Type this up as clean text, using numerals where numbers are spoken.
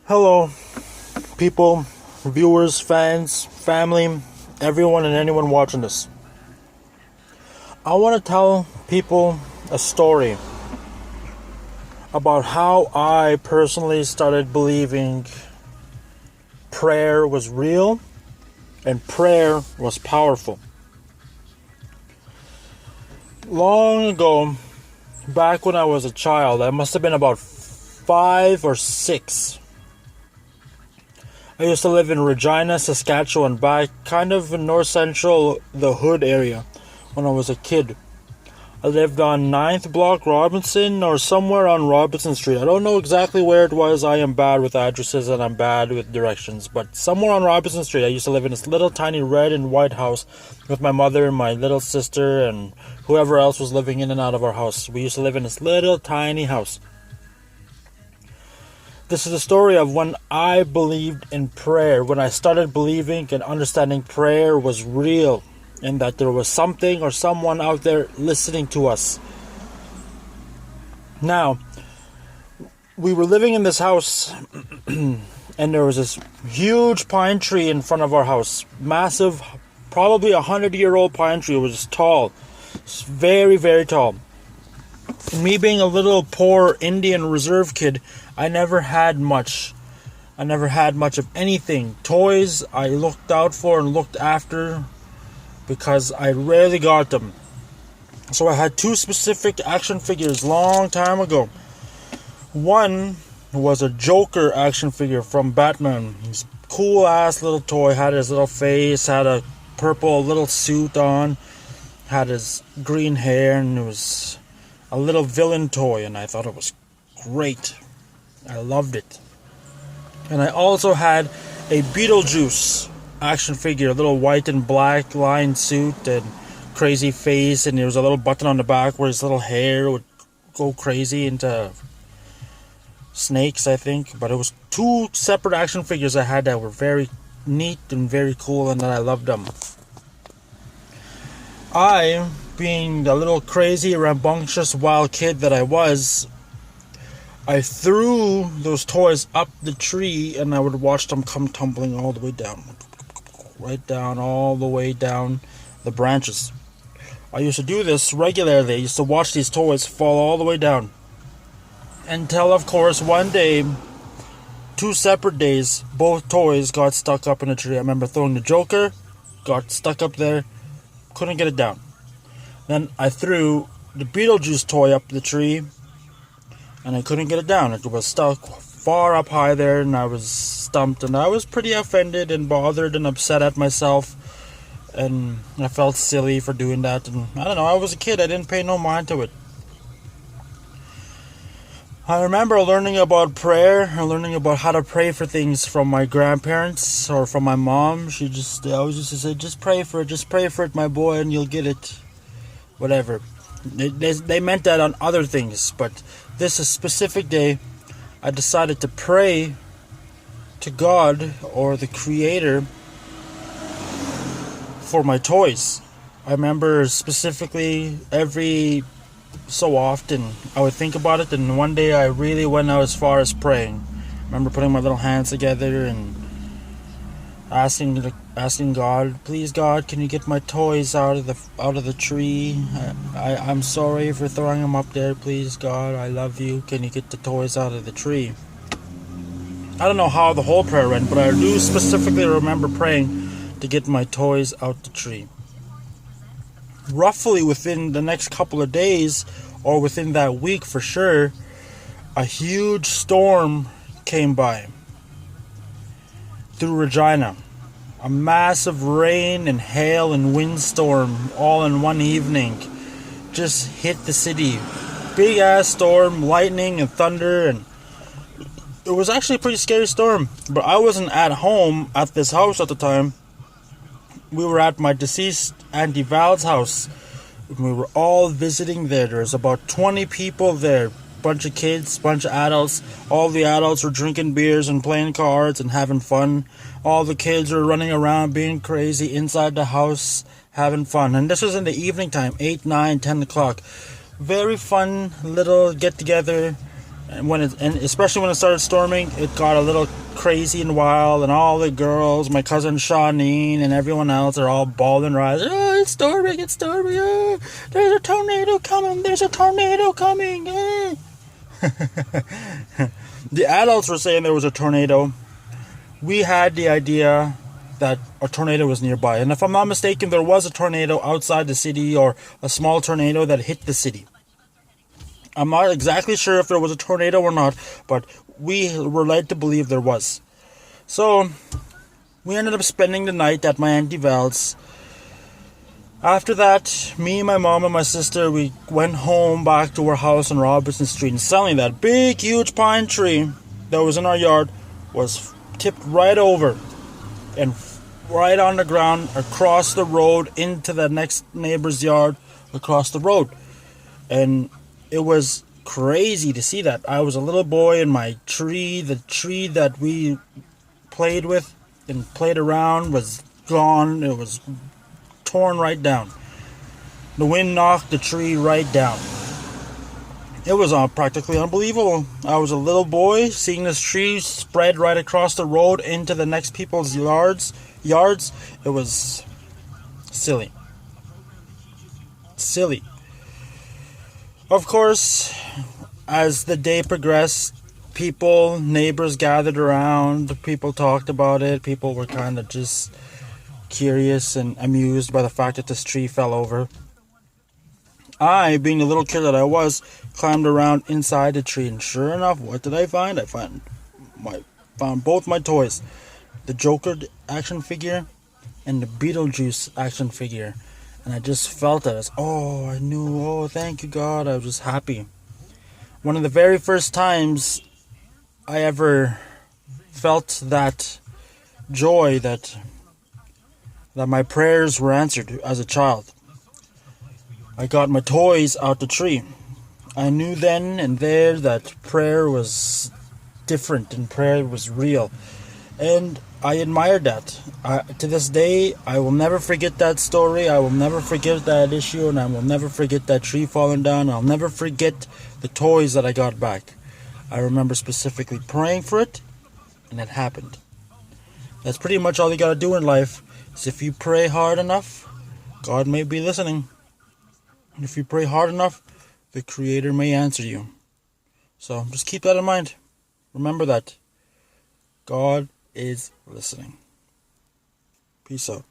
Hello, people, viewers, fans, family, everyone and anyone watching this. I want to tell people a story about how I personally started believing prayer was real and prayer was powerful. Long ago, back when I was a child, I must have been about 5 or 6. I used to live in Regina, Saskatchewan, back kind of in north central, the hood area, when I was a kid. I lived on 9th Block Robinson, or somewhere on Robinson Street. I don't know exactly where it was. I am bad with addresses and I'm bad with directions. But somewhere on Robinson Street, I used to live in this little tiny red and white house with my mother and my little sister and whoever else was living in and out of our house. We used to live in this little tiny house. This is the story of when I believed in prayer, when I started believing and understanding prayer was real, and that there was something or someone out there listening to us. Now, we were living in this house, and there was this huge pine tree in front of our house. Massive, probably 100-year-old pine tree. It was tall. It's very, very tall. Me being a little poor Indian reserve kid, I never had much. I never had much of anything. Toys I looked out for and looked after because I rarely got them. So I had 2 specific action figures long time ago. One was a Joker action figure from Batman. He's cool ass little toy, had his little face, had a purple little suit on, had his green hair, and it was a little villain toy, and I thought it was great. I loved it. And I also had a Beetlejuice action figure, a little white and black lined suit and crazy face, and there was a little button on the back where his little hair would go crazy into snakes, I think. But it was 2 separate action figures I had that were very neat and very cool, and that I loved them. I, being the little crazy, rambunctious, wild kid that I was, I threw those toys up the tree, and I would watch them come tumbling all the way down. Right down, all the way down the branches. I used to do this regularly. I used to watch these toys fall all the way down. Until, of course, one day, 2 separate days, both toys got stuck up in a tree. I remember throwing the Joker, got stuck up there, couldn't get it down. Then I threw the Beetlejuice toy up the tree, and I couldn't get it down. It was stuck far up high there, and I was stumped, and I was pretty offended and bothered and upset at myself, and I felt silly for doing that. And I don't know, I was a kid, I didn't pay no mind to it. I remember learning about prayer and learning about how to pray for things from my grandparents or from my mom. They always used to say, just pray for it, my boy, and you'll get it. Whatever. They meant that on other things, but this specific day, I decided to pray to God or the Creator for my toys. I remember specifically every so often I would think about it, and one day I really went out as far as praying. I remember putting my little hands together and asking God, please God, can you get my toys out of the tree? I'm sorry for throwing them up there. Please God, I love you. Can you get the toys out of the tree? I don't know how the whole prayer went, but I do specifically remember praying to get my toys out the tree. Roughly within the next couple of days, or within that week for sure, a huge storm came by through Regina. A massive rain and hail and windstorm all in one evening just hit the city. Big ass storm, lightning and thunder, and it was actually a pretty scary storm. But I wasn't at home at this house at the time. We were at my deceased Auntie Val's house. We were all visiting there. There was about 20 people there. Bunch of kids, bunch of adults. All the adults were drinking beers and playing cards and having fun. All the kids were running around being crazy inside the house having fun. And this was in the evening time, 8, 9, 10 o'clock. Very fun little get together. and especially when it started storming, it got a little crazy and wild, and all the girls, my cousin Shawneen and everyone else, are all bawling their eyes. Oh, it's storming, it's storming. Oh, there's a tornado coming, there's a tornado coming. Oh. The adults were saying there was a tornado. We had the idea that a tornado was nearby, and if I'm not mistaken, there was a tornado outside the city, or a small tornado that hit the city. I'm not exactly sure if there was a tornado or not, but we were led to believe there was. So, we ended up spending the night at my Auntie Val's. After that, me, my mom, and my sister, we went home back to our house on Robinson Street, and suddenly that big, huge pine tree that was in our yard was tipped right over and right on the ground across the road into the next neighbor's yard across the road. And it was crazy to see that. I was a little boy, and my tree, the tree that we played with and played around, was gone. It was torn right down. The wind knocked the tree right down. It was practically unbelievable. I was a little boy seeing this tree spread right across the road into the next people's yards. It was silly. Of course, as the day progressed, neighbors gathered around, people talked about it, people were kind of just curious and amused by the fact that this tree fell over. I, being the little kid that I was, climbed around inside the tree, and sure enough, what did I find? I found both my toys, the Joker action figure and the Beetlejuice action figure. And I just felt it. I knew, thank you God. I was just happy. One of the very first times I ever felt that joy that my prayers were answered as a child. I got my toys out the tree. I knew then and there that prayer was different and prayer was real. And I admired that. To this day, I will never forget that story. I will never forget that issue, and I will never forget that tree falling down. I'll never forget the toys that I got back. I remember specifically praying for it, and it happened. That's pretty much all you gotta do in life. Is if you pray hard enough, God may be listening. And if you pray hard enough, the Creator may answer you. So just keep that in mind. Remember that. God is listening. Peace out.